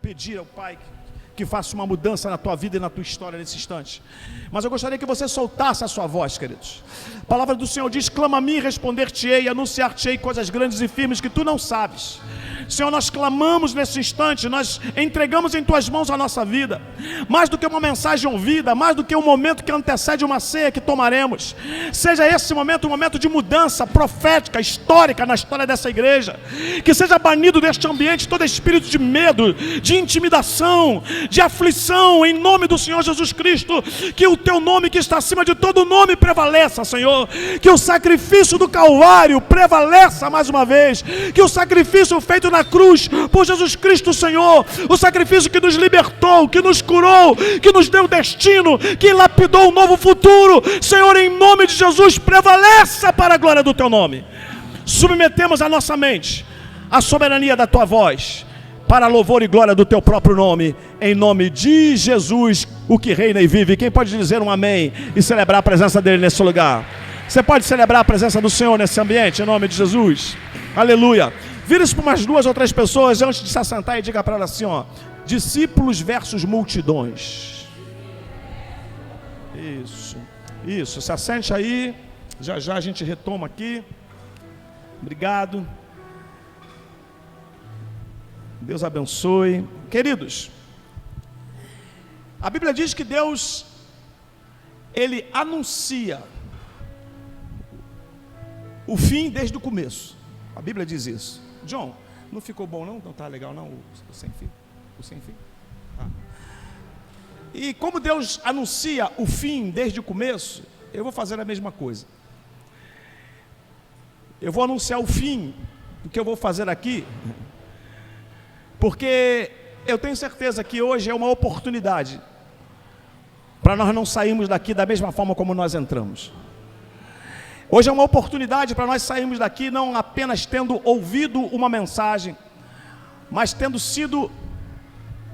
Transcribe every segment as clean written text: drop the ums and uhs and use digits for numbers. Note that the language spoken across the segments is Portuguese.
pedir ao Pai que faça uma mudança na tua vida e na tua história nesse instante. Mas eu gostaria que você soltasse a sua voz, queridos. A palavra do Senhor diz: clama a mim, responder-te-ei, anunciar-te-ei coisas grandes e firmes que tu não sabes. Senhor, nós clamamos nesse instante, nós entregamos em tuas mãos a nossa vida, mais do que uma mensagem ouvida, mais do que um momento que antecede uma ceia que tomaremos. Seja esse momento um momento de mudança profética, histórica na história dessa igreja. Que seja banido deste ambiente todo espírito de medo, de intimidação, de aflição, em nome do Senhor Jesus Cristo. Que o teu nome, que está acima de todo nome, prevaleça, Senhor. Que o sacrifício do Calvário prevaleça mais uma vez. Que o sacrifício feito na cruz por Jesus Cristo, Senhor, o sacrifício que nos libertou, que nos curou, que nos deu destino, que lapidou um novo futuro, Senhor, em nome de Jesus, prevaleça para a glória do teu nome. Submetemos a nossa mente à soberania da tua voz, para louvor e glória do teu próprio nome, em nome de Jesus, o que reina e vive. Quem pode dizer um amém e celebrar a presença dele nesse lugar? Você pode celebrar a presença do Senhor nesse ambiente, em nome de Jesus. Aleluia. Vira-se para umas 2 ou 3 pessoas antes de se assentar e diga para ela assim, ó: discípulos versus multidões. Isso, se assente aí, já já a gente retoma aqui. Obrigado. Deus abençoe. Queridos, a Bíblia diz que Deus, Ele anuncia o fim desde o começo. A Bíblia diz isso. John, não ficou bom não? Não está legal não? O sem fio? O sem fio? Ah. E como Deus anuncia o fim desde o começo, eu vou fazer a mesma coisa. Eu vou anunciar o fim do que eu vou fazer aqui, porque eu tenho certeza que hoje é uma oportunidade para nós não sairmos daqui da mesma forma como nós entramos. Hoje é uma oportunidade para nós sairmos daqui não apenas tendo ouvido uma mensagem, mas tendo sido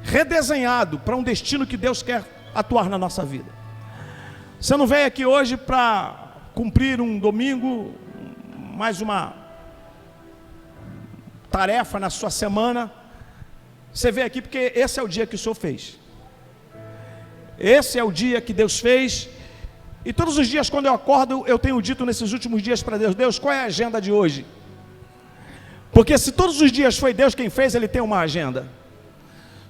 redesenhado para um destino que Deus quer atuar na nossa vida. Você não veio aqui hoje para cumprir um domingo, mais uma tarefa na sua semana. Você veio aqui porque esse é o dia que o Senhor fez. Esse é o dia que Deus fez. E todos os dias quando eu acordo, eu tenho dito nesses últimos dias para Deus: Deus, qual é a agenda de hoje? Porque se todos os dias foi Deus quem fez, Ele tem uma agenda.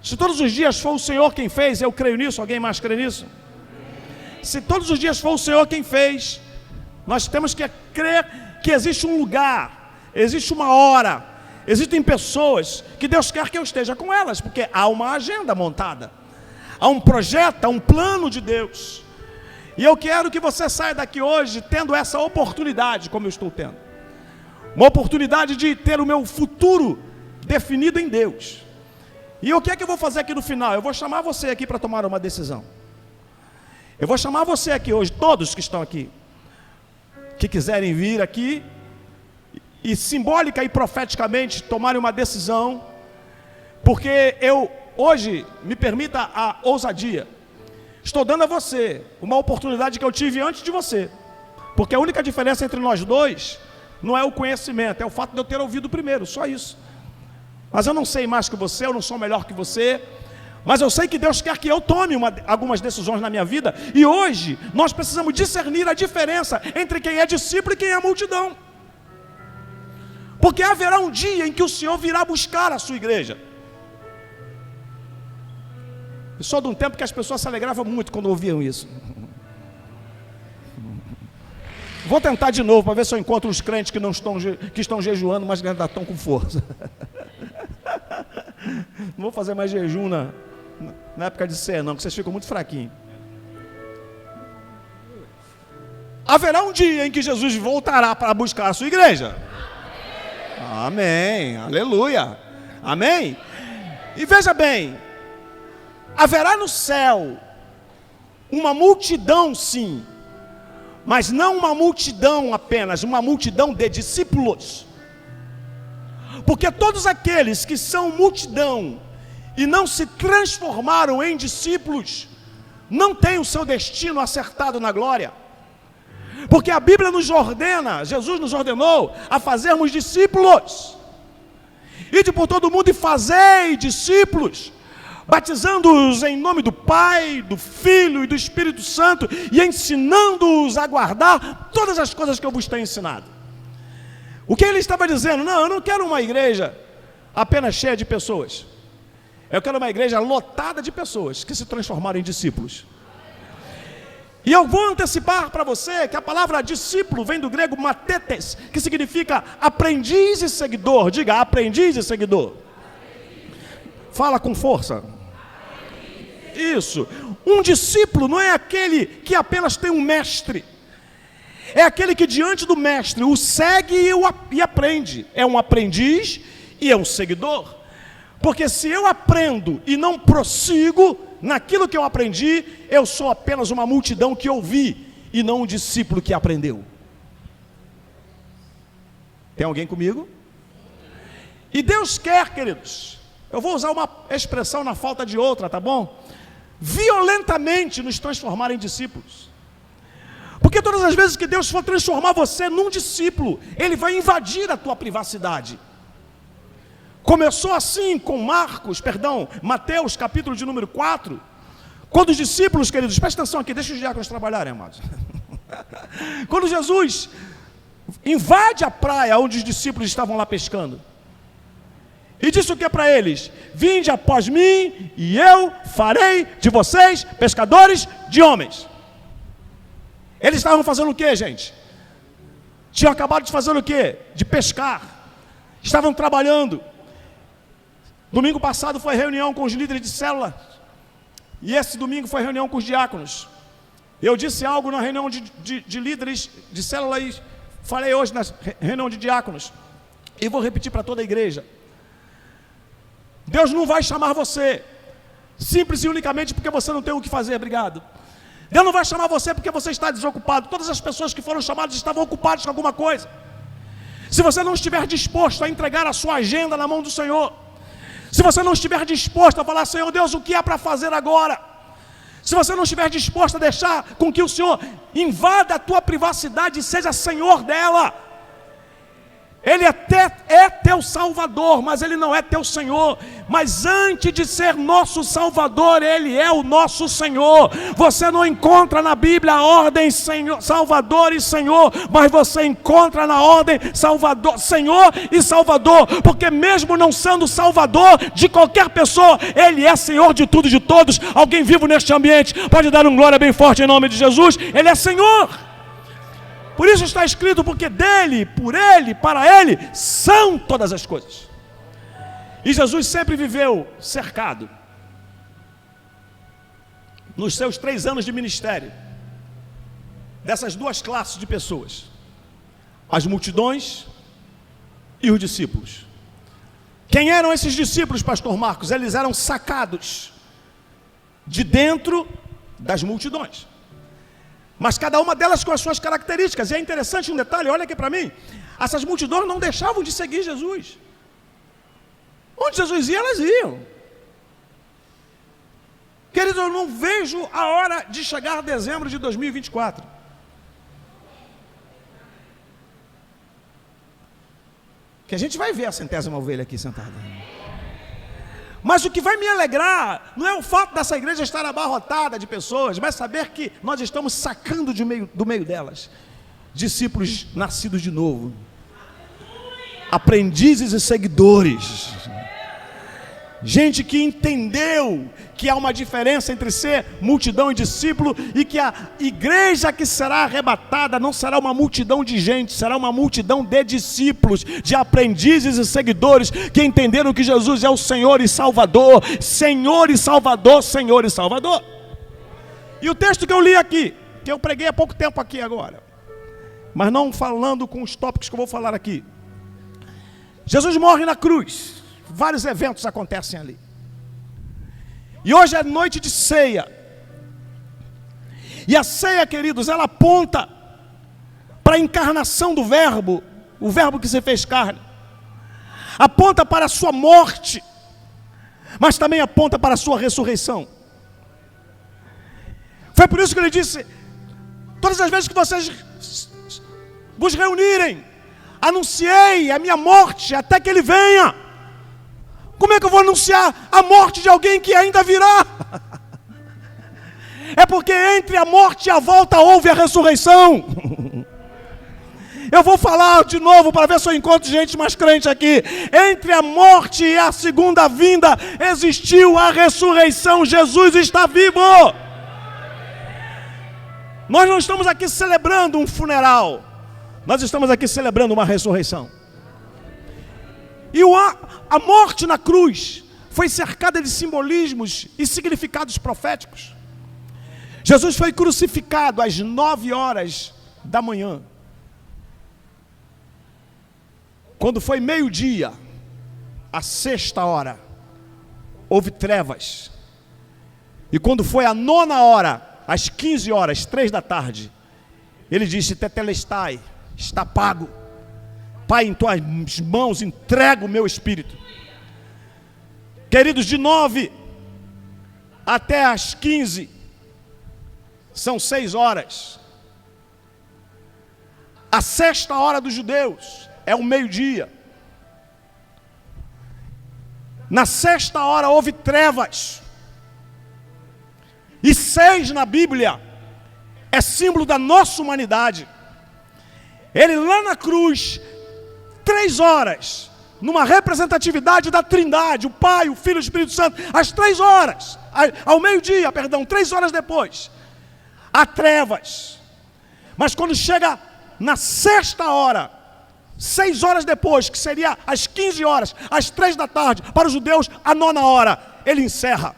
Se todos os dias foi o Senhor quem fez, eu creio nisso. Alguém mais crê nisso? Se todos os dias foi o Senhor quem fez, nós temos que crer que existe um lugar, existe uma hora, existem pessoas que Deus quer que eu esteja com elas, porque há uma agenda montada, há um projeto, há um plano de Deus. E eu quero que você saia daqui hoje tendo essa oportunidade, como eu estou tendo. Uma oportunidade de ter o meu futuro definido em Deus. E o que é que eu vou fazer aqui no final? Eu vou chamar você aqui para tomar uma decisão. Eu vou chamar você aqui hoje, todos que estão aqui, que quiserem vir aqui e simbólica e profeticamente tomarem uma decisão, porque eu hoje, me permita a ousadia, estou dando a você uma oportunidade que eu tive antes de você, porque a única diferença entre nós dois não é o conhecimento, é o fato de eu ter ouvido primeiro, só isso. Mas eu não sei mais que você, eu não sou melhor que você, mas eu sei que Deus quer que eu tome algumas decisões na minha vida, e hoje nós precisamos discernir a diferença entre quem é discípulo e quem é a multidão, porque haverá um dia em que o Senhor virá buscar a sua igreja. Eu sou de um tempo que as pessoas se alegravam muito quando ouviam isso. Vou tentar de novo para ver se eu encontro os crentes que estão jejuando, mas ainda estão com força. Não vou fazer mais jejum na época de ceia, não, porque vocês ficam muito fraquinhos. Haverá um dia em que Jesus voltará para buscar a sua igreja. Amém, aleluia, amém. E veja bem, haverá no céu uma multidão, sim, mas não uma multidão apenas, uma multidão de discípulos. Porque todos aqueles que são multidão e não se transformaram em discípulos, não têm o seu destino acertado na glória. Porque a Bíblia nos ordena, Jesus nos ordenou a fazermos discípulos. Ide por todo mundo e fazei discípulos. batizando-os em nome do Pai, do Filho e do Espírito Santo, e ensinando-os a guardar todas as coisas que eu vos tenho ensinado. O que ele estava dizendo? Não, eu não quero uma igreja apenas cheia de pessoas. Eu quero uma igreja lotada de pessoas que se transformaram em discípulos. E eu vou antecipar para você que a palavra discípulo vem do grego matetes, que significa aprendiz e seguidor. Diga, aprendiz e seguidor. Fala com força. Isso. Um discípulo não é aquele que apenas tem um mestre. É aquele que diante do mestre o segue e aprende. É um aprendiz e é um seguidor. Porque se eu aprendo e não prossigo naquilo que eu aprendi, eu sou apenas uma multidão que ouvi e não um discípulo que aprendeu. Tem alguém comigo? E Deus quer, queridos, eu vou usar uma expressão na falta de outra, tá bom? Violentamente nos transformar em discípulos. Porque todas as vezes que Deus for transformar você num discípulo, Ele vai invadir a tua privacidade. Começou assim com Mateus capítulo de número 4, quando os discípulos, queridos, presta atenção aqui, deixa os diáconos trabalharem, amados. Quando Jesus invade a praia onde os discípulos estavam lá pescando, e disse o que para eles? Vinde após mim, e eu farei de vocês pescadores de homens. Eles estavam fazendo o que, gente? Tinham acabado de fazer o que? De pescar. Estavam trabalhando. Domingo passado foi reunião com os líderes de célula. E esse domingo foi reunião com os diáconos. Eu disse algo na reunião de líderes de célula e falei hoje na reunião de diáconos. E vou repetir para toda a igreja. Deus não vai chamar você simples e unicamente porque você não tem o que fazer, obrigado. Deus não vai chamar você porque você está desocupado. Todas as pessoas que foram chamadas estavam ocupadas com alguma coisa. Se você não estiver disposto a entregar a sua agenda na mão do Senhor, se você não estiver disposto a falar, Senhor Deus, o que há para fazer agora? Se você não estiver disposto a deixar com que o Senhor invada a tua privacidade e seja Senhor dela, Ele até é teu Salvador, mas Ele não é teu Senhor. Mas antes de ser nosso Salvador, Ele é o nosso Senhor. Você não encontra na Bíblia a ordem Senhor, Salvador e Senhor, mas você encontra na ordem Salvador, Senhor e Salvador, porque mesmo não sendo Salvador de qualquer pessoa, Ele é Senhor de tudo e de todos. Alguém vivo neste ambiente pode dar um glória bem forte em nome de Jesus. Ele é Senhor. Por isso está escrito, porque dele, por ele, para ele, são todas as coisas. E Jesus sempre viveu cercado, nos seus 3 anos de ministério, dessas duas classes de pessoas: as multidões e os discípulos. Quem eram esses discípulos, pastor Marcos? Eles eram sacados de dentro das multidões, mas cada uma delas com as suas características. E é interessante um detalhe, olha aqui para mim: essas multidões não deixavam de seguir Jesus. Onde Jesus ia, elas iam. Querido, eu não vejo a hora de chegar a dezembro de 2024. Que a gente vai ver a 100ª ovelha aqui sentada. Mas o que vai me alegrar não é o fato dessa igreja estar abarrotada de pessoas, mas saber que nós estamos sacando do meio delas discípulos nascidos de novo, aprendizes e seguidores, gente que entendeu que há uma diferença entre ser multidão e discípulo, e que a igreja que será arrebatada não será uma multidão de gente, será uma multidão de discípulos, de aprendizes e seguidores que entenderam que Jesus é o Senhor e Salvador, Senhor e Salvador, Senhor e Salvador. E o texto que eu li aqui, que eu preguei há pouco tempo aqui agora, mas não falando com os tópicos que eu vou falar aqui. Jesus morre na cruz, vários eventos acontecem ali. E hoje é noite de ceia. E a ceia, queridos, ela aponta para a encarnação do Verbo, o Verbo que se fez carne. Aponta para a sua morte, mas também aponta para a sua ressurreição. Foi por isso que ele disse: todas as vezes que vocês vos reunirem, anunciei a minha morte até que ele venha. Como é que eu vou anunciar a morte de alguém que ainda virá? É porque entre a morte e a volta houve a ressurreição. Eu vou falar de novo para ver se eu encontro gente mais crente aqui. Entre a morte e a segunda vinda existiu a ressurreição. Jesus está vivo. Nós não estamos aqui celebrando um funeral. Nós estamos aqui celebrando uma ressurreição. E a morte na cruz foi cercada de simbolismos e significados proféticos. Jesus foi crucificado às 9h da manhã. Quando foi meio-dia, a 6h, houve trevas. E quando foi a 9h, às 15h, 3h, ele disse: Tetelestai, está pago. Pai, em tuas mãos entrego o meu espírito. Queridos, de 9 até as 15, são 6 horas. A 6ª dos judeus é o meio-dia. Na 6ª houve trevas. E 6 na Bíblia é símbolo da nossa humanidade. Ele lá na cruz, 3 horas, numa representatividade da Trindade, o Pai, o Filho e o Espírito Santo, às 3 horas, ao meio-dia, 3 horas depois, há trevas. Mas quando chega na 6ª, 6 horas depois, que seria às 15 horas, às 3 da tarde, para os judeus, a 9ª hora, ele encerra.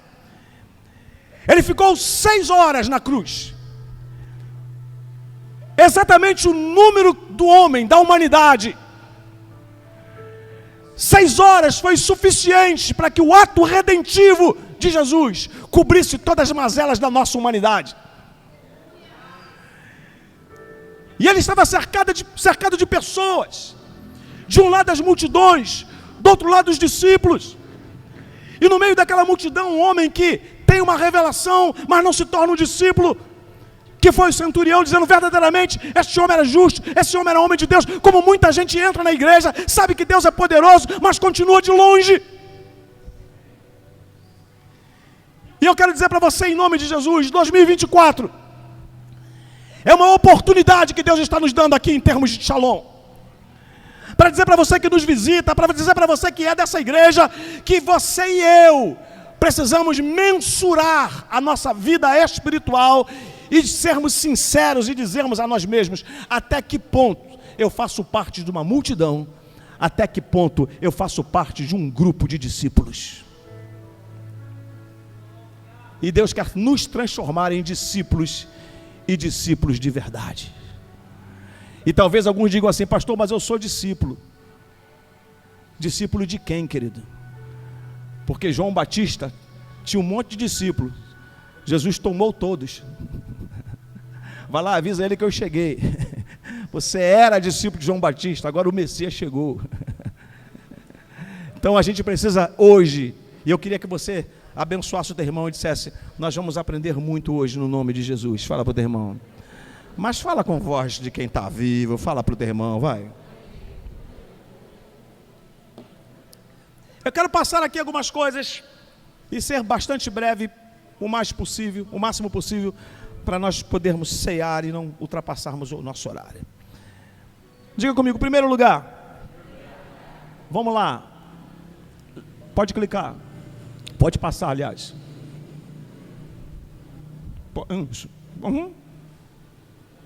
Ele ficou 6 horas na cruz. Exatamente o número do homem, da humanidade. 6 horas foi suficiente para que o ato redentivo de Jesus cobrisse todas as mazelas da nossa humanidade. E ele estava cercado de pessoas. De um lado as multidões, do outro lado os discípulos. E no meio daquela multidão, um homem que tem uma revelação, mas não se torna um discípulo, que foi o centurião, dizendo: verdadeiramente, este homem era justo, esse homem era homem de Deus. Como muita gente entra na igreja, sabe que Deus é poderoso, mas continua de longe. E eu quero dizer para você, em nome de Jesus, 2024 é uma oportunidade que Deus está nos dando aqui em termos de Shalom. Para dizer para você que nos visita, para dizer para você que é dessa igreja, que você e eu precisamos mensurar a nossa vida espiritual e sermos sinceros e dizermos a nós mesmos: até que ponto eu faço parte de uma multidão, até que ponto eu faço parte de um grupo de discípulos. E Deus quer nos transformar em discípulos e discípulos de verdade. E talvez alguns digam assim: pastor, mas eu sou discípulo. Discípulo de quem, querido? Porque João Batista tinha um monte de discípulos. Jesus tomou todos. Vai lá, avisa ele que eu cheguei. Você era discípulo de João Batista, agora o Messias chegou. Então a gente precisa hoje, e eu queria que você abençoasse o teu irmão e dissesse: nós vamos aprender muito hoje no nome de Jesus. Fala para o teu irmão. Mas fala com voz de quem está vivo, fala para o teu irmão, vai. Eu quero passar aqui algumas coisas e ser bastante breve, o máximo possível, para nós podermos cear e não ultrapassarmos o nosso horário. Diga comigo, primeiro lugar. Vamos lá. Pode clicar. Pode passar, aliás.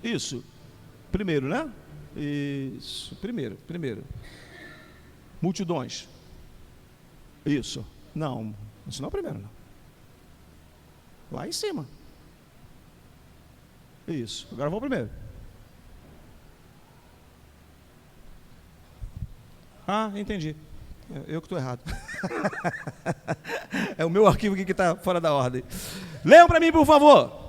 Isso. Primeiro, né? Isso. Primeiro. Multidões. Isso. Não, isso não é o primeiro, não. Lá em cima. Isso. Agora vamos primeiro. Ah, entendi. Eu que estou errado. É o meu arquivo aqui que está fora da ordem. Leiam para mim, por favor.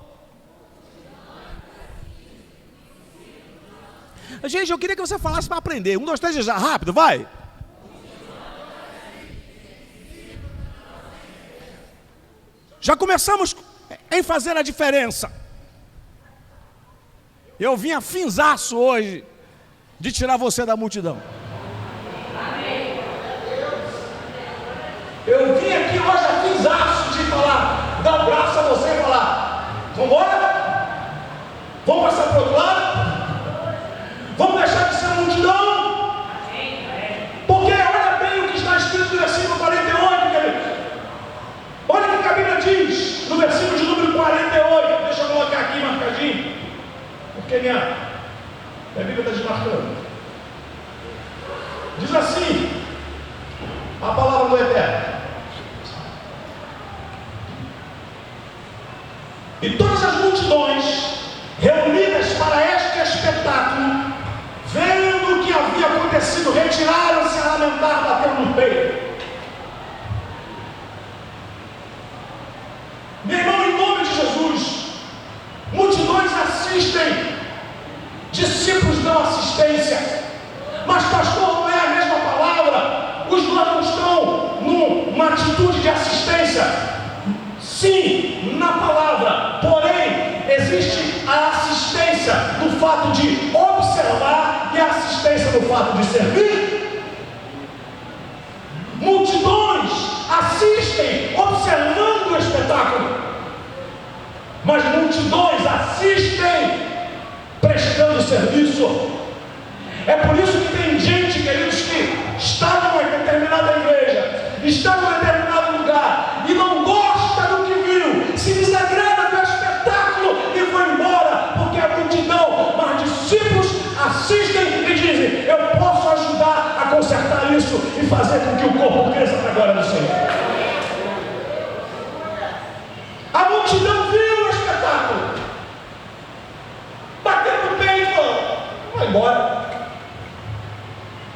Gente, eu queria que você falasse para aprender. 1, 2, 3, já, rápido, vai. Já começamos em fazer a diferença. Eu vim afinzaço hoje de tirar você da multidão. Eu vim aqui hoje afizaço de falar, dar um braço a você e falar: vamos embora? Vamos passar para o outro lado? Vamos deixar de ser multidão? Porque olha bem o que está escrito no versículo 48, queridos. Olha o que a Bíblia diz no versículo de número 48. Deixa eu colocar aqui marcadinho, porque minha Bíblia está desmarcando. Diz assim a palavra do Eterno: e todas as multidões reunidas para este espetáculo, vendo o que havia acontecido, retiraram-se a lamentar, batendo no peito. Meu irmão, em nome de Jesus, multidões assistem, discípulos dão assistência, mas pastor, não é a mesma palavra, os dois não estão numa atitude de assistência. Sim, na palavra, porém, existe a assistência do fato de observar e a assistência do fato de servir. Multidões assistem observando o espetáculo, mas multidões assistem prestando serviço. É por isso que tem gente, queridos, que está numa determinada igreja, está num determinado lugar e não gosta do que viu, se desagrada do espetáculo e foi embora, porque é multidão. Mas discípulos assistem e dizem: eu posso ajudar a consertar isso e fazer com que o corpo cresça para a glória do Senhor. A multidão viu o espetáculo, bateu no peito e falou: vai embora.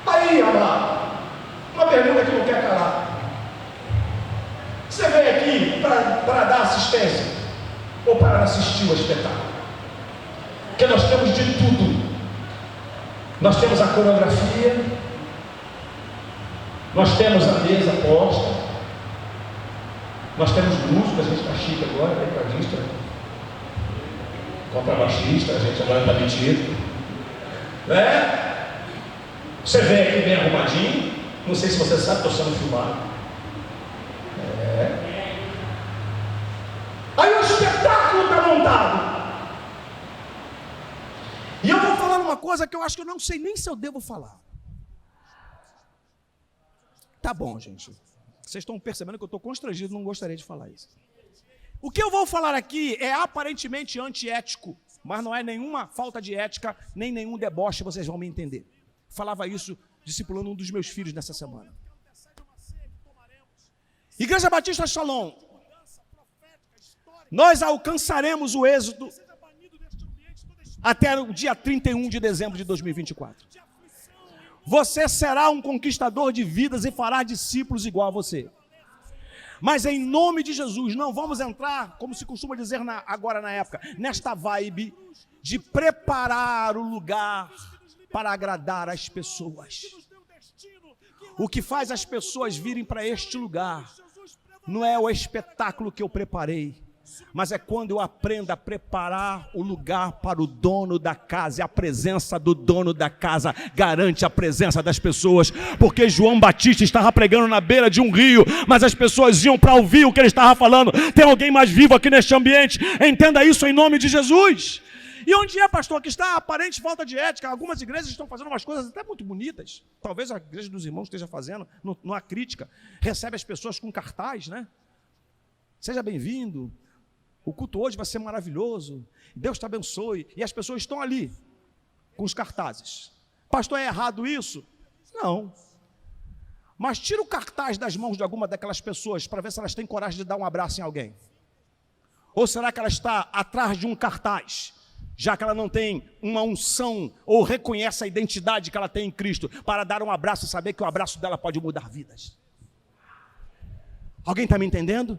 Aí, amado, uma pergunta que não quer calar: você veio aqui para dar assistência ou para assistir o espetáculo? Porque nós temos de tudo. Nós temos a coreografia, nós temos a mesa posta, nós temos música, a gente está chique agora, tecladista, contrabaixista, a gente agora está metido, né? Você vem aqui bem arrumadinho, não sei se você sabe, estou sendo filmado. Aí o espetáculo está montado. E eu vou falar uma coisa que eu acho que eu não sei nem se eu devo falar. Tá bom, gente. Vocês estão percebendo que eu estou constrangido, não gostaria de falar isso. O que eu vou falar aqui é aparentemente antiético, mas não é nenhuma falta de ética, nem nenhum deboche, vocês vão me entender. Falava isso discipulando um dos meus filhos nessa semana. Igreja Batista Shalom, nós alcançaremos o êxito até o dia 31 de dezembro de 2024. Você será um conquistador de vidas e fará discípulos igual a você. Mas em nome de Jesus, não vamos entrar, como se costuma dizer agora na época, nesta vibe de preparar o lugar para agradar as pessoas. O que faz as pessoas virem para este lugar não é o espetáculo que eu preparei, mas é quando eu aprendo a preparar o lugar para o dono da casa. E a presença do dono da casa garante a presença das pessoas, porque João Batista estava pregando na beira de um rio, mas as pessoas iam para ouvir o que ele estava falando. Tem alguém mais vivo aqui neste ambiente? Entenda isso em nome de Jesus. E onde é, pastor, que está a aparente falta de ética? Algumas igrejas estão fazendo umas coisas até muito bonitas. Talvez a igreja dos irmãos esteja fazendo, não há crítica. Recebe as pessoas com cartaz, né? Seja bem-vindo. O culto hoje vai ser maravilhoso. Deus te abençoe. E as pessoas estão ali, com os cartazes. Pastor, é errado isso? Não. Mas tira o cartaz das mãos de alguma daquelas pessoas para ver se elas têm coragem de dar um abraço em alguém. Ou será que ela está atrás de um cartaz, já que ela não tem uma unção ou reconhece a identidade que ela tem em Cristo, para dar um abraço e saber que o abraço dela pode mudar vidas? Alguém está me entendendo?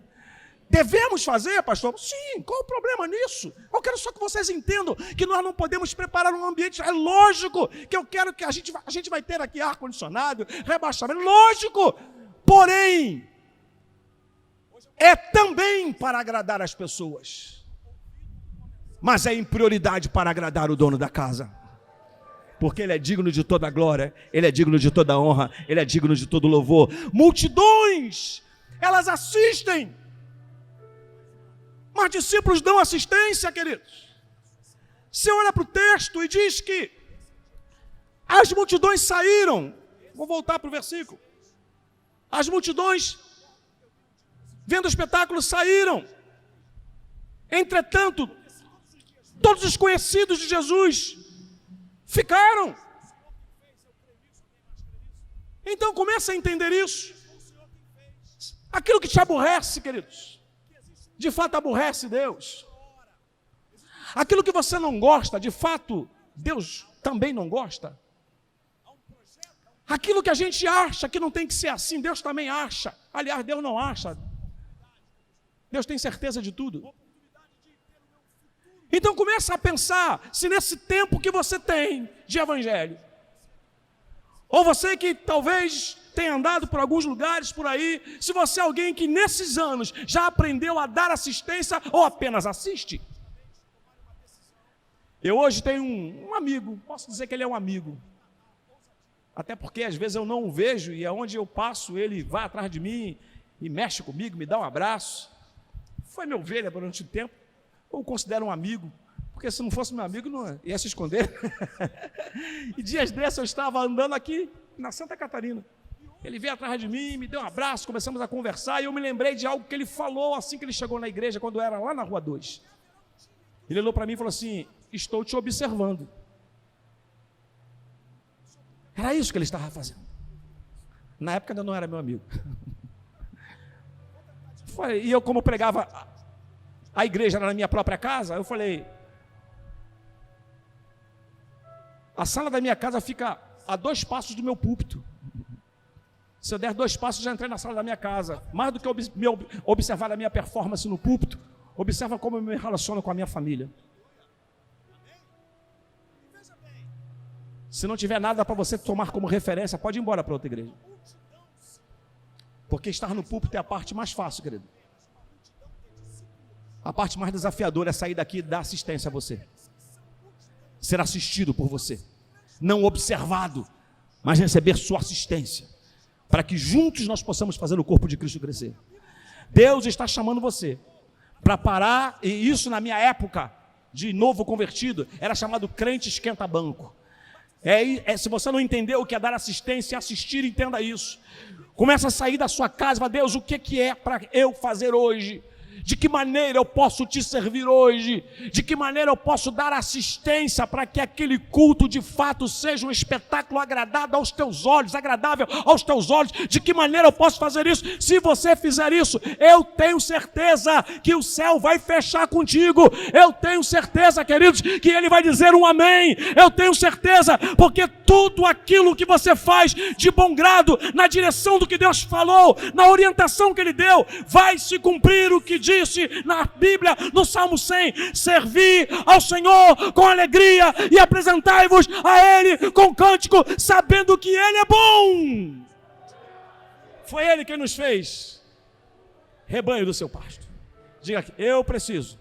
Devemos fazer, pastor? Sim, qual o problema nisso? Eu quero só que vocês entendam que nós não podemos preparar um ambiente. É lógico que eu quero que a gente vai ter aqui ar-condicionado, rebaixamento, lógico. Porém, é também para agradar as pessoas, mas é em prioridade para agradar o dono da casa, porque Ele é digno de toda a glória, Ele é digno de toda a honra, Ele é digno de todo louvor. Multidões elas assistem. Mas discípulos dão assistência, queridos. Você olha para o texto e diz que as multidões saíram. Vou voltar para o versículo. As multidões, vendo o espetáculo, saíram. Entretanto, todos os conhecidos de Jesus ficaram. Então começa a entender isso. Aquilo que te aborrece, queridos, de fato aborrece Deus. Aquilo que você não gosta, de fato, Deus também não gosta. Aquilo que a gente acha que não tem que ser assim, Deus também acha. Aliás, Deus não acha. Deus tem certeza de tudo. Então começa a pensar se nesse tempo que você tem de evangelho, ou você que talvez tenha andado por alguns lugares por aí, se você é alguém que nesses anos já aprendeu a dar assistência ou apenas assiste. Eu hoje tenho um amigo, posso dizer que ele é um amigo, até porque às vezes eu não o vejo e aonde eu passo ele vai atrás de mim e mexe comigo, me dá um abraço. Foi meu ovelha durante o tempo, eu o considero um amigo, porque se não fosse meu amigo não ia se esconder. E dias desses eu estava andando aqui na Santa Catarina, ele veio atrás de mim, me deu um abraço, começamos a conversar e eu me lembrei de algo que ele falou assim que ele chegou na igreja, quando era lá na Rua 2. Ele olhou para mim e falou assim: estou te observando. Era isso que ele estava fazendo. Na época ainda não era meu amigo. E eu, como pregava, a igreja era na minha própria casa, eu falei: a sala da minha casa fica a 2 passos do meu púlpito. Se eu der 2 passos, já entrei na sala da minha casa. Mais do que observar a minha performance no púlpito, observa como eu me relaciono com a minha família. Se não tiver nada para você tomar como referência, pode ir embora para outra igreja. Porque estar no púlpito é a parte mais fácil, querido. A parte mais desafiadora é sair daqui e dar assistência a você. Ser assistido por você. Não observado, mas receber sua assistência. Para que juntos nós possamos fazer o corpo de Cristo crescer. Deus está chamando você para parar, e isso na minha época de novo convertido, era chamado crente esquenta-banco. Se você não entendeu o que é dar assistência e assistir, entenda isso. Começa a sair da sua casa e fala: Deus, o que é para eu fazer hoje? De que maneira eu posso te servir hoje? De que maneira eu posso dar assistência para que aquele culto de fato seja um espetáculo agradável aos teus olhos, De que maneira eu posso fazer isso? Se você fizer isso, eu tenho certeza que o céu vai fechar contigo. Eu tenho certeza, queridos, que ele vai dizer um amém. Eu tenho certeza, porque tudo aquilo que você faz de bom grado, na direção do que Deus falou, na orientação que ele deu, vai se cumprir o que disse na Bíblia, no Salmo 100: servir ao Senhor com alegria e apresentai-vos a Ele com cântico, sabendo que Ele é bom. Foi Ele quem nos fez rebanho do seu pasto. Diga aqui: eu preciso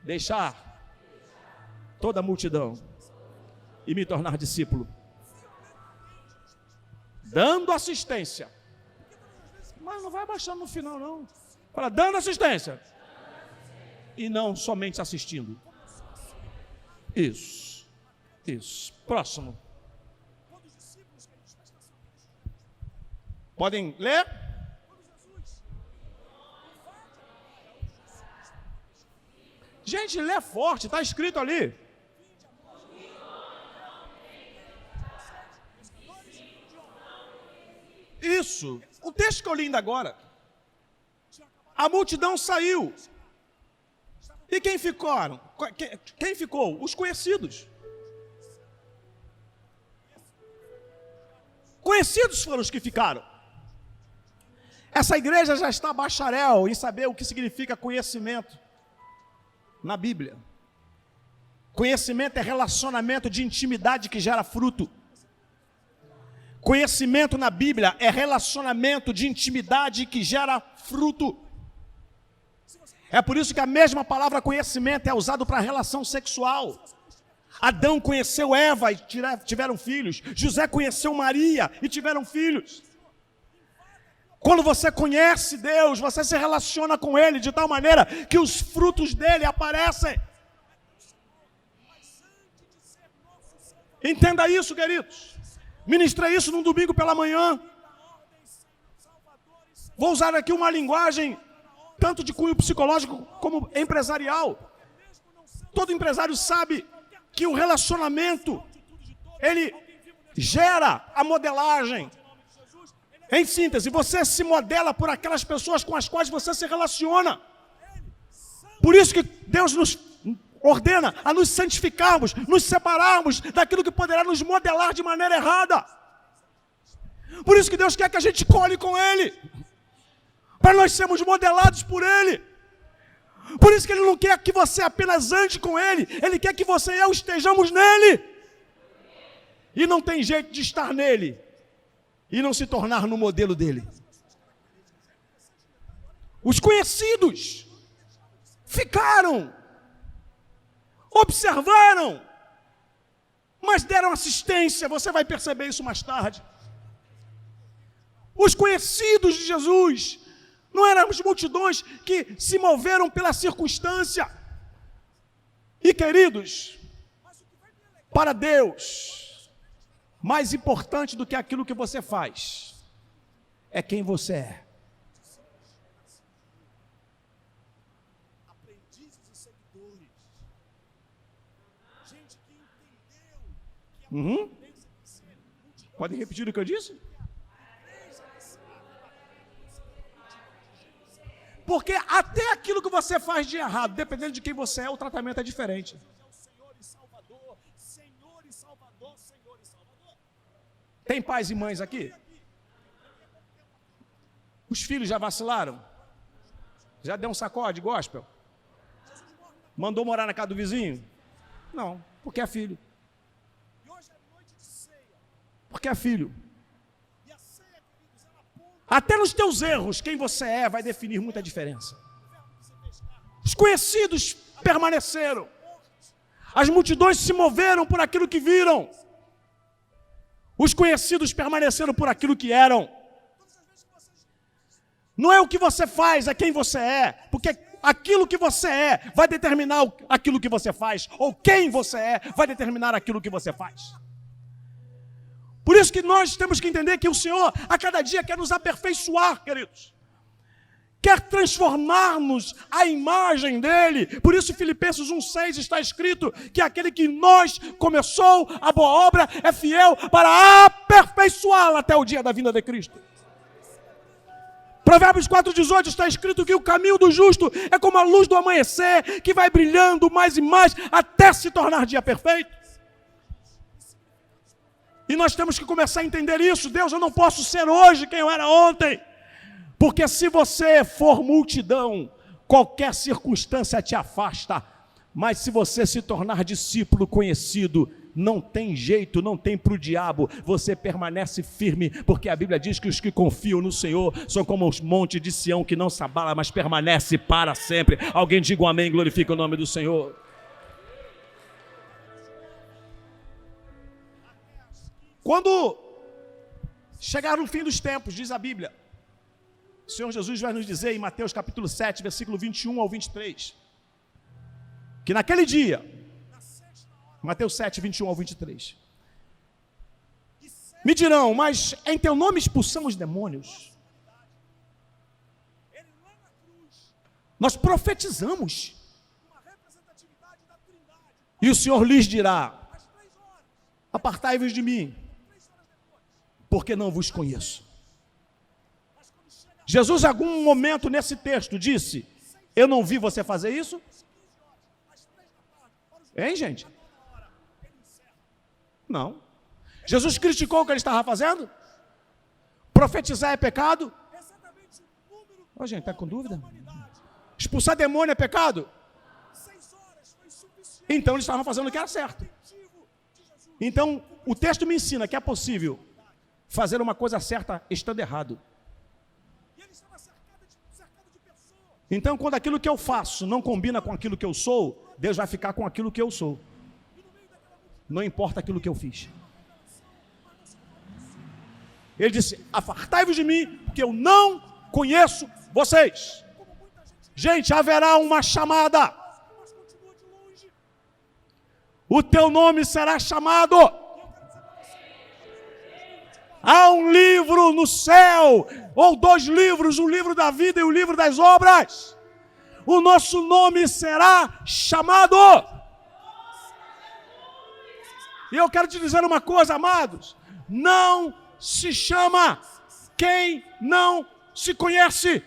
deixar toda a multidão e me tornar discípulo, dando assistência. Mas não vai abaixando no final não. Fala: dando assistência. E não somente assistindo. Isso. Próximo. Podem ler? Gente, lê forte, está escrito ali. Isso. O texto que eu li ainda agora. A multidão saiu. E quem ficaram? Quem ficou? Os conhecidos. Conhecidos foram os que ficaram. Essa igreja já está bacharel em saber o que significa conhecimento na Bíblia. Conhecimento é relacionamento de intimidade que gera fruto. Conhecimento na Bíblia é relacionamento de intimidade que gera fruto. É por isso que a mesma palavra conhecimento é usada para relação sexual. Adão conheceu Eva e tiveram filhos. José conheceu Maria e tiveram filhos. Quando você conhece Deus, você se relaciona com Ele de tal maneira que os frutos dele aparecem. Entenda isso, queridos. Ministrei isso num domingo pela manhã. Vou usar aqui uma linguagem tanto de cunho psicológico como empresarial. Todo empresário sabe que o relacionamento, ele gera a modelagem. Em síntese, você se modela por aquelas pessoas com as quais você se relaciona. Por isso que Deus nos ordena a nos santificarmos, nos separarmos daquilo que poderá nos modelar de maneira errada. Por isso que Deus quer que a gente colhe com Ele, para nós sermos modelados por Ele. Por isso que Ele não quer que você apenas ande com Ele, Ele quer que você e eu estejamos nele. E não tem jeito de estar nele e não se tornar no modelo dele. Os conhecidos ficaram, observaram, mas deram assistência. Você vai perceber isso mais tarde. Os conhecidos de Jesus não eram as multidões que se moveram pela circunstância. E queridos, para Deus, mais importante do que aquilo que você faz é quem você é. Aprendizes e seguidores. Gente que entendeu que Podem repetir o que eu disse? Porque até aquilo que você faz de errado, dependendo de quem você é, o tratamento é diferente. Tem pais e mães aqui? Os filhos já vacilaram? Já deu um sacode gospel? Mandou morar na casa do vizinho? Não, porque é filho. Porque é filho. Até nos teus erros, quem você é vai definir muita diferença. Os conhecidos permaneceram. As multidões se moveram por aquilo que viram. Os conhecidos permaneceram por aquilo que eram. Não é o que você faz, é quem você é. Porque aquilo que você é vai determinar aquilo que você faz. Ou quem você é vai determinar aquilo que você faz. Por isso que nós temos que entender que o Senhor, a cada dia, quer nos aperfeiçoar, queridos. Quer transformar-nos à imagem dele. Por isso, Filipenses 1,6 está escrito que aquele que nós começou a boa obra é fiel para aperfeiçoá-la até o dia da vinda de Cristo. Provérbios 4,18 está escrito que o caminho do justo é como a luz do amanhecer, que vai brilhando mais e mais até se tornar dia perfeito. E nós temos que começar a entender isso. Deus, eu não posso ser hoje quem eu era ontem. Porque se você for multidão, qualquer circunstância te afasta. Mas se você se tornar discípulo conhecido, não tem jeito, não tem para o diabo. Você permanece firme, porque a Bíblia diz que os que confiam no Senhor são como os montes de Sião que não se abala, mas permanece para sempre. Alguém diga um amém, glorifica o nome do Senhor. Quando chegar no fim dos tempos, diz a Bíblia, o Senhor Jesus vai nos dizer em Mateus capítulo 7, versículo 21 ao 23, que naquele dia, Mateus 7, 21 ao 23, me dirão, mas em teu nome expulsamos demônios, nós profetizamos, e o Senhor lhes dirá, apartai-vos de mim, porque não vos conheço. Jesus, em algum momento nesse texto, disse, eu não vi você fazer isso? Hein, gente? Não. Jesus criticou o que ele estava fazendo? Profetizar é pecado? Ô, gente, está com dúvida? Expulsar demônio é pecado? Então eles estavam fazendo o que era certo. Então, o texto me ensina que é possível fazer uma coisa certa estando errado. Então, quando aquilo que eu faço não combina com aquilo que eu sou, Deus vai ficar com aquilo que eu sou. Não importa aquilo que eu fiz. Ele disse: apartai-vos de mim, porque eu não conheço vocês. Gente, haverá uma chamada. O teu nome será chamado. Há um livro no céu, ou 2 livros, o livro da vida e o livro das obras. O nosso nome será chamado. E eu quero te dizer uma coisa, amados: não se chama quem não se conhece,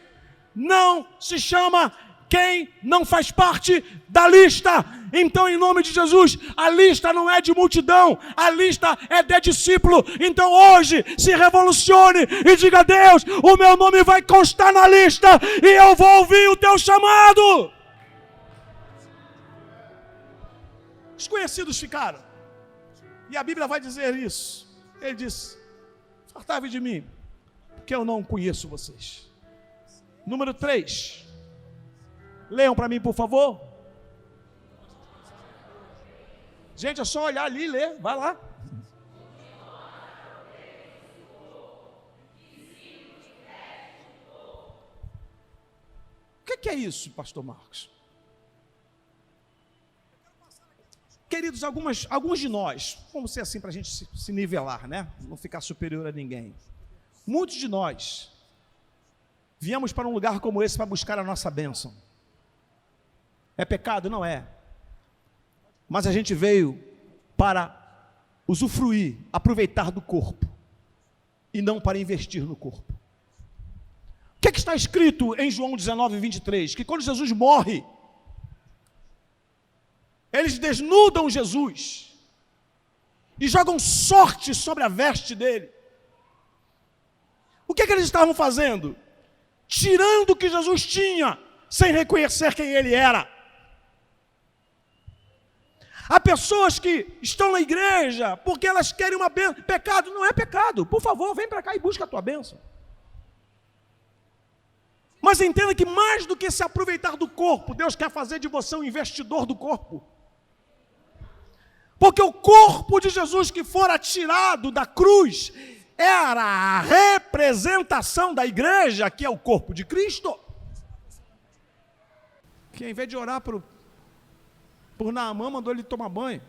não se chama quem não faz parte da lista. Então, em nome de Jesus, a lista não é de multidão, a lista é de discípulo. Então hoje, se revolucione e diga: Deus, o meu nome vai constar na lista e eu vou ouvir o teu chamado. Os conhecidos ficaram, e a Bíblia vai dizer isso. Ele disse: apartai-vos de mim, porque eu não conheço vocês. Número 3. Leiam para mim, por favor. Gente, é só olhar ali e ler. Vai lá. O que é isso, pastor Marcos? Queridos, alguns de nós, vamos ser assim para a gente se nivelar, né? Não ficar superior a ninguém. Muitos de nós viemos para um lugar como esse para buscar a nossa bênção. É pecado? Não é. Mas a gente veio para usufruir, aproveitar do corpo, e não para investir no corpo. O que está escrito em João 19, 23? Que quando Jesus morre, eles desnudam Jesus e jogam sorte sobre a veste dele. O que eles estavam fazendo? Tirando o que Jesus tinha, sem reconhecer quem ele era. Há pessoas que estão na igreja porque elas querem uma bênção. Pecado não é pecado. Por favor, vem para cá e busca a tua bênção. Mas entenda que mais do que se aproveitar do corpo, Deus quer fazer de você um investidor do corpo. Porque o corpo de Jesus que fora tirado da cruz era a representação da igreja, que é o corpo de Cristo. Que em vez de orar por Naamã, mandou ele tomar banho.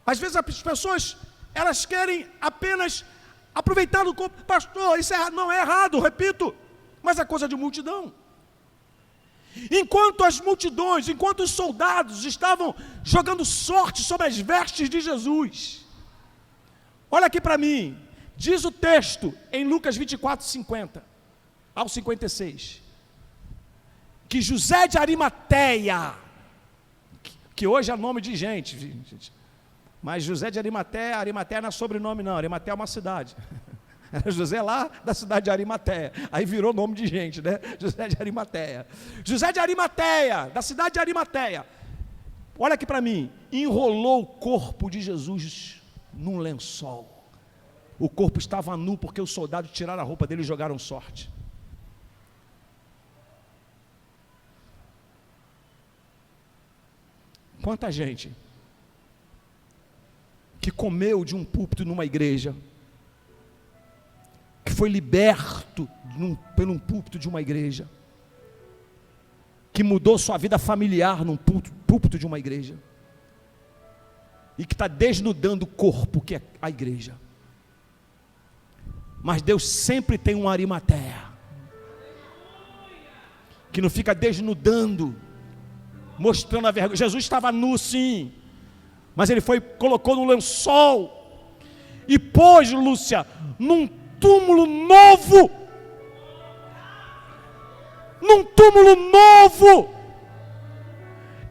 Às vezes as pessoas, elas querem apenas aproveitar o corpo. Pastor, isso não é errado, repito, mas é coisa de multidão. Enquanto as multidões, enquanto os soldados estavam jogando sorte sobre as vestes de Jesus, olha aqui para mim, diz o texto em Lucas 24, 50 ao 56, que José de Arimateia, que hoje é nome de gente, mas José de Arimateia não é sobrenome não, Arimateia é uma cidade. Era José lá da cidade de Arimateia, aí virou nome de gente, né? José de Arimateia. José de Arimateia, da cidade de Arimateia, olha aqui para mim, enrolou o corpo de Jesus num lençol. O corpo estava nu porque os soldados tiraram a roupa dele e jogaram sorte. Quanta gente que comeu de um púlpito numa igreja, que foi liberto por um púlpito de uma igreja, que mudou sua vida familiar num púlpito de uma igreja, e que está desnudando o corpo que é a igreja. Mas Deus sempre tem um Arimateia, que não fica desnudando, mostrando a vergonha. Jesus estava nu sim, mas ele colocou no lençol, e pôs, Lúcia, num túmulo novo,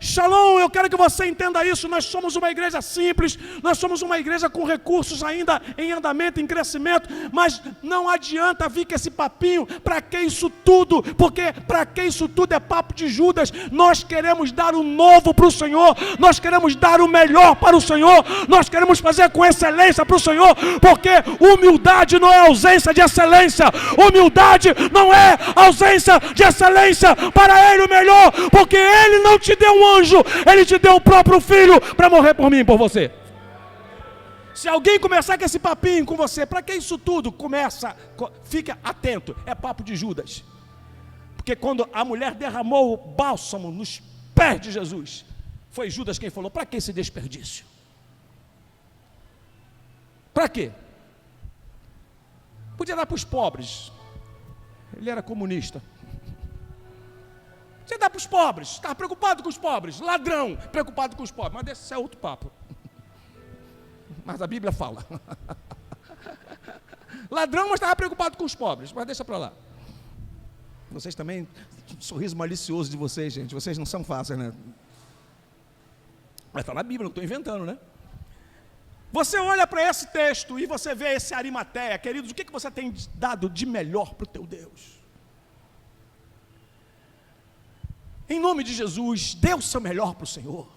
Shalom, eu quero que você entenda isso. Nós somos uma igreja simples, nós somos uma igreja com recursos ainda em andamento, em crescimento, mas não adianta vir com esse papinho, para que isso tudo? Porque para que isso tudo é papo de Judas. Nós queremos dar o novo para o Senhor, nós queremos dar o melhor para o Senhor, nós queremos fazer com excelência para o Senhor, porque humildade não é ausência de excelência, humildade não é ausência de excelência. Para Ele o melhor, porque Ele não te deu um anjo, Ele te deu o próprio Filho para morrer por mim e por você. Se alguém começar com esse papinho com você, para que isso tudo? Fica atento, é papo de Judas. Porque quando a mulher derramou o bálsamo nos pés de Jesus, foi Judas quem falou: para que esse desperdício? Para quê? Podia dar para os pobres. Ele era comunista. Podia dar para os pobres, estava preocupado com os pobres. Ladrão, preocupado com os pobres. Mas esse é outro papo. Mas a Bíblia fala. Ladrão, mas estava preocupado com os pobres. Mas deixa para lá. Vocês também, sorriso malicioso de vocês, gente. Vocês não são fáceis, né? Mas está na Bíblia, não estou inventando, né? Você olha para esse texto e você vê esse Arimateia. Queridos, o que você tem dado de melhor para o teu Deus? Em nome de Jesus, dê o seu melhor para o Senhor.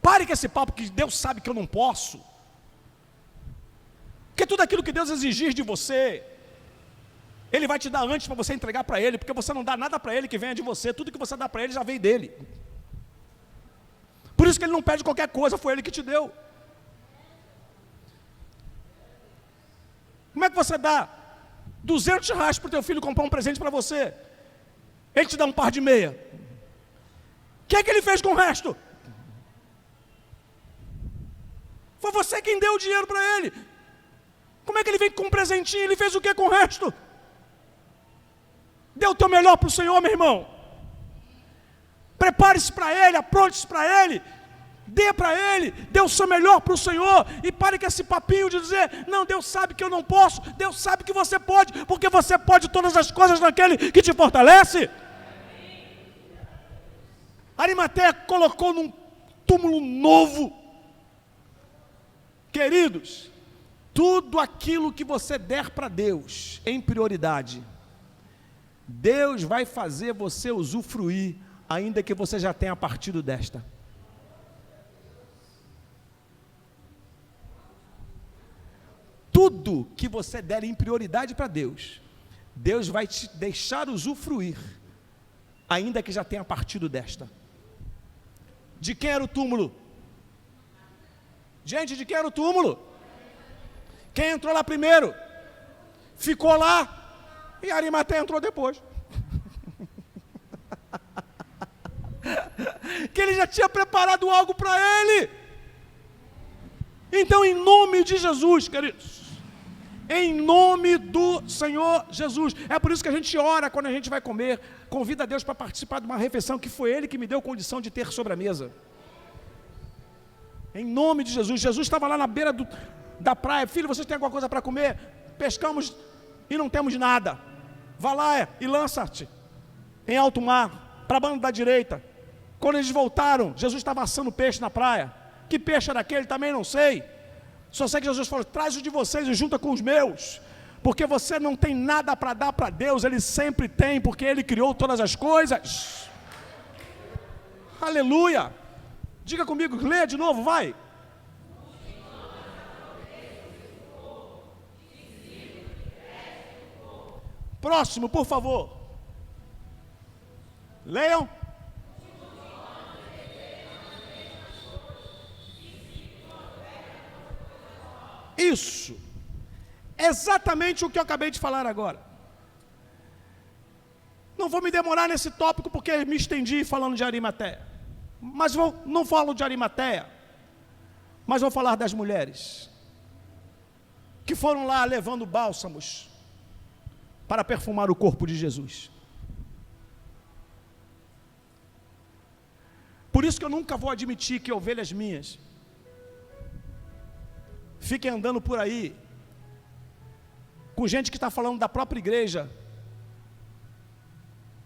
Pare com esse papo que Deus sabe que eu não posso. Porque tudo aquilo que Deus exigir de você, Ele vai te dar antes para você entregar para Ele, porque você não dá nada para Ele que venha de você, tudo que você dá para Ele já veio dEle. Por isso que Ele não pede qualquer coisa, foi Ele que te deu. Como é que você dá R$200 para o teu filho comprar um presente para você? Ele te dá um par de meia. O que é que ele fez com o resto? Foi você quem deu o dinheiro para ele. Como é que ele veio com um presentinho? Ele fez o que com o resto? Dê o teu melhor para o Senhor, meu irmão. Prepare-se para Ele, apronte-se para Ele. Dê para Ele, dê o seu melhor para o Senhor. E pare com esse papinho de dizer: não, Deus sabe que eu não posso. Deus sabe que você pode, porque você pode todas as coisas naquele que te fortalece. Arimateia colocou num túmulo novo. Queridos, tudo aquilo que você der para Deus em prioridade, Deus vai fazer você usufruir, ainda que você já tenha partido desta. Tudo que você der em prioridade para Deus, Deus vai te deixar usufruir, ainda que já tenha partido desta. De quem era o túmulo? Gente, de quem era o túmulo? Quem entrou lá primeiro? Ficou lá, e Arimateia entrou depois. Que ele já tinha preparado algo para ele. Então, em nome de Jesus, queridos, em nome do Senhor Jesus, é por isso que a gente ora quando a gente vai comer, convida a Deus para participar de uma refeição que foi Ele que me deu condição de ter sobre a mesa. Em nome de Jesus. Jesus estava lá na beira da praia: filho, vocês têm alguma coisa para comer? Pescamos e não temos nada. Vá lá e lança-te em alto mar, para a banda da direita. Quando eles voltaram, Jesus estava assando peixe na praia. Que peixe era aquele? Também não sei. Só sei que Jesus falou: traz os de vocês e junta com os meus, porque você não tem nada para dar para Deus, Ele sempre tem, porque Ele criou todas as coisas. Aleluia. Diga comigo, lê de novo, vai. Próximo, por favor. Leiam. Isso. Exatamente o que eu acabei de falar agora. Não vou me demorar nesse tópico porque me estendi falando de Arimateia. Mas não falo de Arimateia, mas vou falar das mulheres que foram lá levando bálsamos para perfumar o corpo de Jesus. Por isso que eu nunca vou admitir que ovelhas minhas fiquem andando por aí com gente que está falando da própria igreja,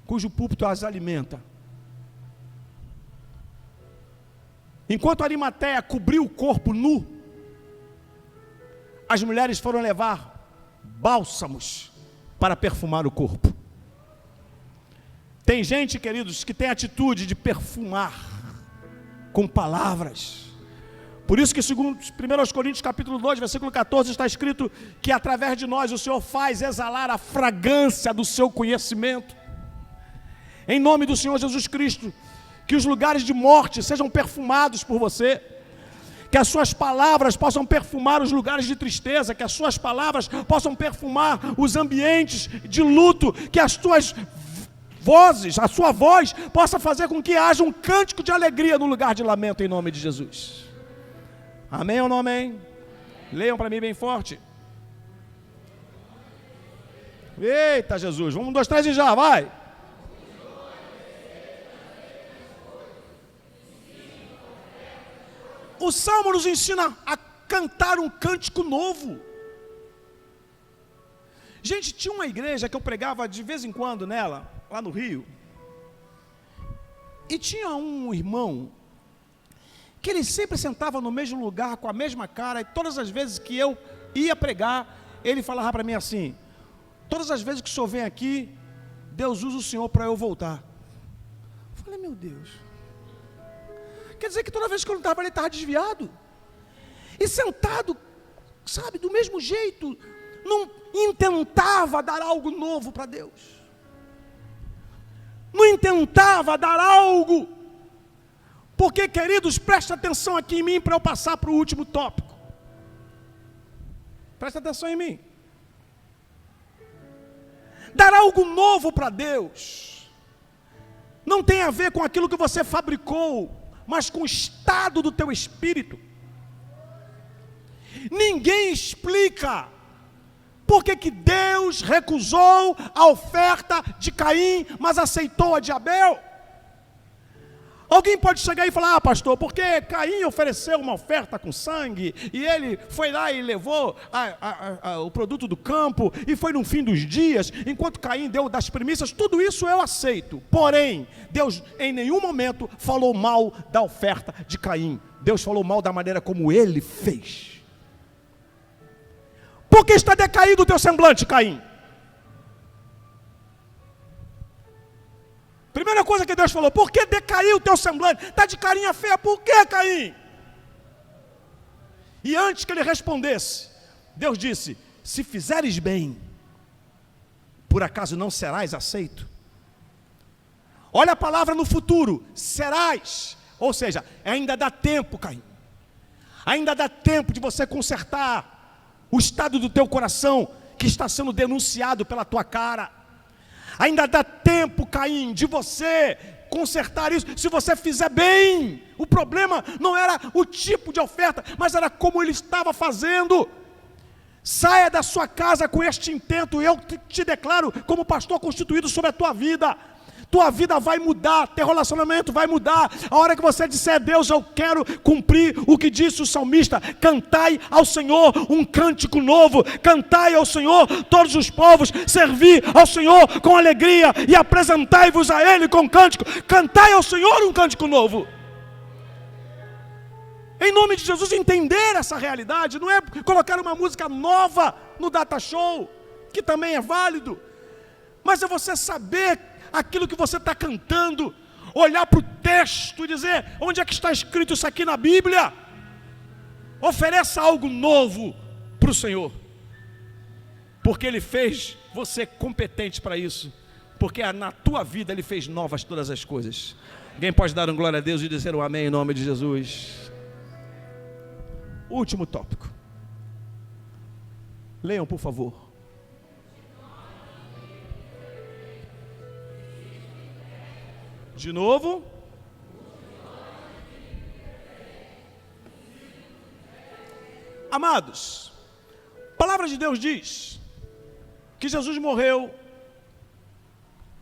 cujo púlpito as alimenta. Enquanto Arimateia cobriu o corpo nu, as mulheres foram levar bálsamos para perfumar o corpo. Tem gente, queridos, que tem a atitude de perfumar com palavras. Por isso que segundo 1 Coríntios capítulo 2, versículo 14, está escrito que através de nós o Senhor faz exalar a fragrância do seu conhecimento. Em nome do Senhor Jesus Cristo, que os lugares de morte sejam perfumados por você. Que as suas palavras possam perfumar os lugares de tristeza, que as suas palavras possam perfumar os ambientes de luto, que as tuas vozes, a sua voz possa fazer com que haja um cântico de alegria no lugar de lamento, em nome de Jesus. Amém ou não amém? Leiam para mim bem forte. Eita Jesus, vamos, 1, 2, 3 e já, vai. O Salmo nos ensina a cantar um cântico novo. Gente, tinha uma igreja que eu pregava de vez em quando nela, lá no Rio. E tinha um irmão que ele sempre sentava no mesmo lugar, com a mesma cara, e todas as vezes que eu ia pregar, ele falava para mim assim: todas as vezes que o senhor vem aqui, Deus usa o senhor para eu voltar. Eu falei, meu Deus, quer dizer que toda vez que eu não estava, ele estava desviado, e sentado, sabe, do mesmo jeito, não intentava dar algo novo para Deus, não intentava dar algo. Porque, queridos, presta atenção aqui em mim para eu passar para o último tópico. Presta atenção em mim. Dar algo novo para Deus não tem a ver com aquilo que você fabricou, mas com o estado do teu espírito. Ninguém explica por que Deus recusou a oferta de Caim, mas aceitou a de Abel. Alguém pode chegar e falar: ah, pastor, porque Caim ofereceu uma oferta com sangue, e ele foi lá e levou o produto do campo, e foi no fim dos dias, enquanto Caim deu das primícias. Tudo isso eu aceito, porém, Deus em nenhum momento falou mal da oferta de Caim. Deus falou mal da maneira como ele fez. Por que está decaído o teu semblante, Caim? Primeira coisa que Deus falou: por que decaiu o teu semblante? Está de carinha feia, por que, Caim? E antes que ele respondesse, Deus disse: se fizeres bem, por acaso não serás aceito? Olha a palavra no futuro, serás. Ou seja, ainda dá tempo, Caim. Ainda dá tempo de você consertar o estado do teu coração, que está sendo denunciado pela tua cara. Ainda dá tempo, Caim, de você consertar isso, se você fizer bem. O problema não era o tipo de oferta, mas era como ele estava fazendo. Saia da sua casa com este intento. Eu te declaro como pastor constituído sobre a tua vida. Tua vida vai mudar, teu relacionamento vai mudar. A hora que você disser: Deus, eu quero cumprir o que disse o salmista: cantai ao Senhor um cântico novo, cantai ao Senhor todos os povos, servi ao Senhor com alegria e apresentai-vos a Ele com cântico. Cantai ao Senhor um cântico novo. Em nome de Jesus, entender essa realidade não é colocar uma música nova no data show, que também é válido, mas é você saber aquilo que você está cantando, olhar para o texto e dizer: onde é que está escrito isso aqui na Bíblia? Ofereça algo novo para o Senhor, porque Ele fez você competente para isso, porque na tua vida Ele fez novas todas as coisas. Alguém pode dar um glória a Deus e dizer um amém em nome de Jesus? Último tópico. Leiam, por favor. De novo. Amados, a palavra de Deus diz que Jesus morreu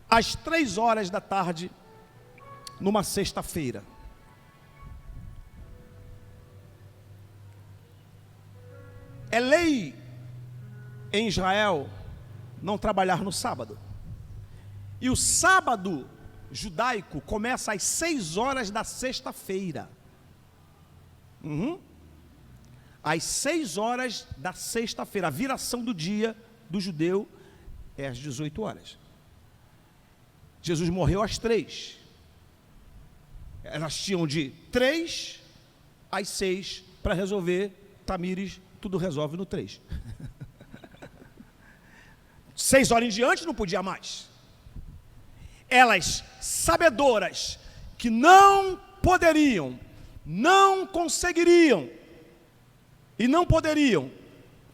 às 3 da tarde, numa sexta-feira. É lei em Israel não trabalhar no sábado. E o sábado judaico começa às 6 da sexta-feira. Às 6 da sexta-feira. A viração do dia do judeu é às 18 horas. Jesus morreu às 3. Elas tinham de 3 às 6 para resolver. Tamires, tudo resolve no 3. 6 horas em diante não podia mais. Elas, sabedoras, que não poderiam não conseguiriam e não poderiam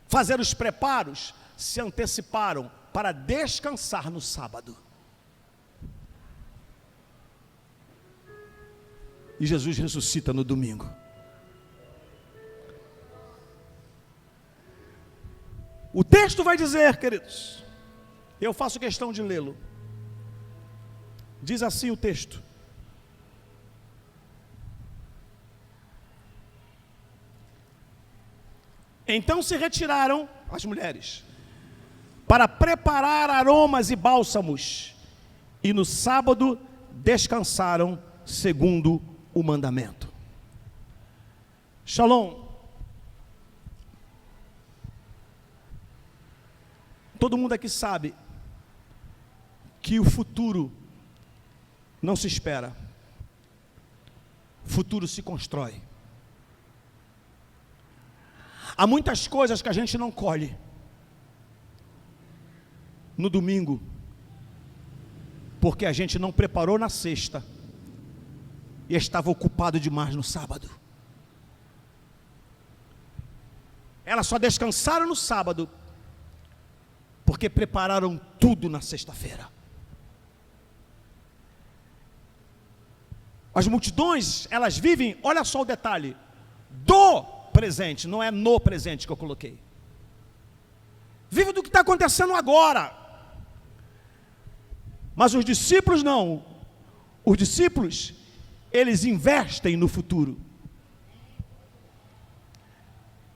fazer os preparos, se anteciparam para descansar no sábado. E Jesus ressuscita no domingo. O texto vai dizer, queridos, eu faço questão de lê-lo. Diz assim o texto: então se retiraram as mulheres para preparar aromas e bálsamos, e no sábado descansaram segundo o mandamento. Shalom. Todo mundo aqui sabe que o futuro não se espera, o futuro se constrói. Há muitas coisas que a gente não colhe no domingo, porque a gente não preparou na sexta e estava ocupado demais no sábado. Elas só descansaram no sábado porque prepararam tudo na sexta-feira. As multidões, elas vivem, olha só o detalhe, do presente, não é no presente que eu coloquei. Vive do que está acontecendo agora. Mas os discípulos não. Os discípulos, eles investem no futuro.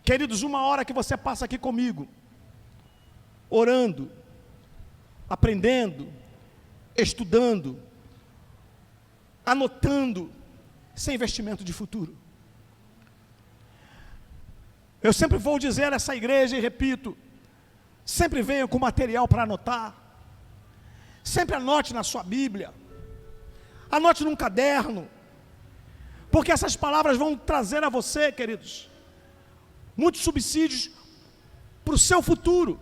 Queridos, uma hora que você passa aqui comigo, orando, aprendendo, estudando, anotando, sem investimento de futuro. Eu sempre vou dizer a essa igreja e repito, sempre venha com material para anotar, sempre anote na sua Bíblia, anote num caderno, porque essas palavras vão trazer a você, queridos, muitos subsídios para o seu futuro.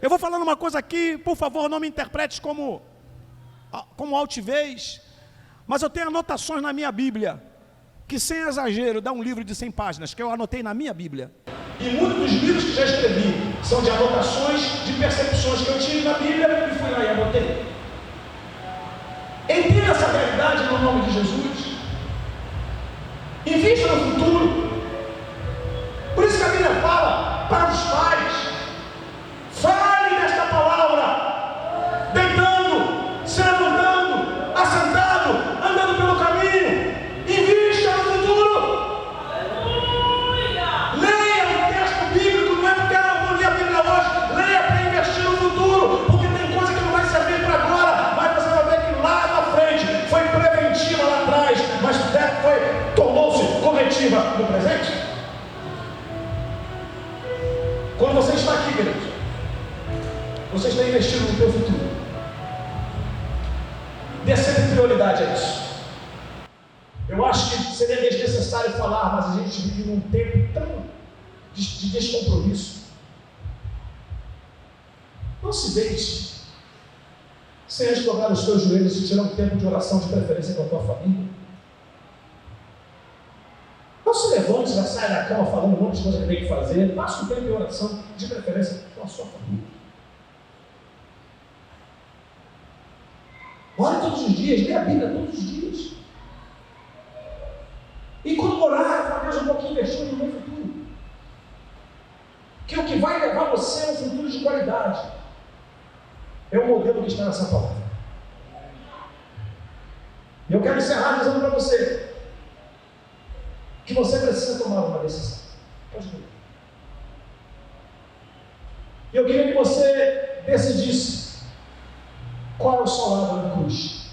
Eu vou falando uma coisa aqui, por favor, não me interprete como altivez, mas eu tenho anotações na minha Bíblia, que sem exagero dá um livro de 100 páginas, que eu anotei na minha Bíblia. E muitos dos livros que já escrevi são de anotações, de percepções que eu tive na Bíblia e fui lá e anotei. Entenda essa realidade no nome de Jesus. Invista no futuro. Por isso que a Bíblia fala para os pais: fale desta palavra, deitando, se levantando, assentado, andando pelo caminho. Invista no futuro. Leia o texto bíblico, não é porque eu vou ler a Bíblia hoje, leia para investir no futuro, porque tem coisa que não vai servir para agora, mas você vai ver que lá na frente foi preventiva lá atrás, mas tornou-se corretiva no presente. Quando você está aqui, queridos, você está investindo no teu futuro. Dê sempre prioridade a isso. Eu acho que seria desnecessário falar, mas a gente vive num tempo tão de descompromisso. Não se deite sem antes dobrar os teus joelhos e tirar um tempo de oração, de preferência com a tua família. Não se levante, já sai da cama falando um monte de coisa que tem que fazer. Faça um tempo de oração, de preferência com a sua família. Ore todos os dias, lê a Bíblia todos os dias. E quando orar, fala: Deus, eu vou aqui investir no meu futuro. Que o que vai levar você a um futuro de qualidade é o modelo que está nessa palavra. E eu quero encerrar dizendo para você que você precisa tomar uma decisão. Pode ver. E eu queria que você decidisse qual é o seu lado na cruz.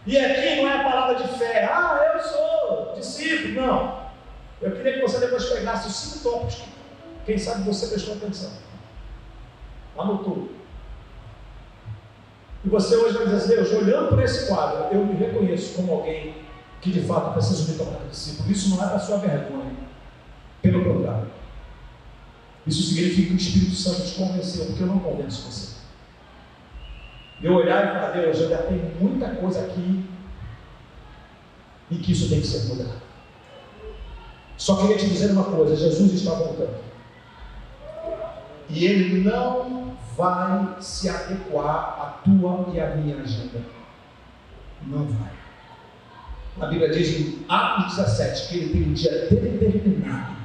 E aqui não é a palavra de fé: eu sou discípulo. Não. Eu queria que você depois pegasse os 5 tópicos que, quem sabe, você prestou atenção, anotou. E você hoje vai dizer assim: Deus, olhando para esse quadro, eu me reconheço como alguém que de fato precisa me tornar discípulo. Isso não é para sua vergonha. Pelo contrário. Isso significa que o Espírito Santo te convenceu, porque eu não convenço você. Eu olhar e falar: Deus, eu já tenho muita coisa aqui e que isso tem que ser mudado. Só queria te dizer uma coisa: Jesus está voltando. E Ele não vai se adequar à tua e à minha agenda. Não vai. A Bíblia diz em Atos 17 que Ele tem um dia determinado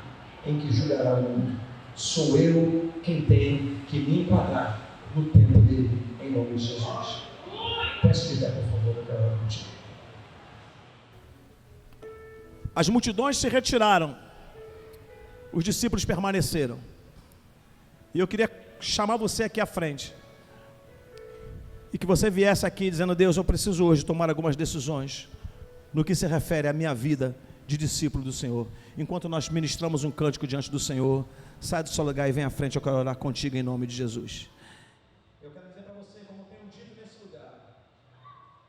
em que julgará o mundo. Sou eu quem tenho que me enquadrar no tempo dele, em nome de Jesus. Peço de pé, por favor, eu quero orar contigo. As multidões se retiraram, os discípulos permaneceram. E eu queria chamar você aqui à frente, e que você viesse aqui dizendo: Deus, eu preciso hoje tomar algumas decisões no que se refere à minha vida de discípulo do Senhor. Enquanto nós ministramos um cântico diante do Senhor, sai do seu lugar e vem à frente, eu quero orar contigo em nome de Jesus.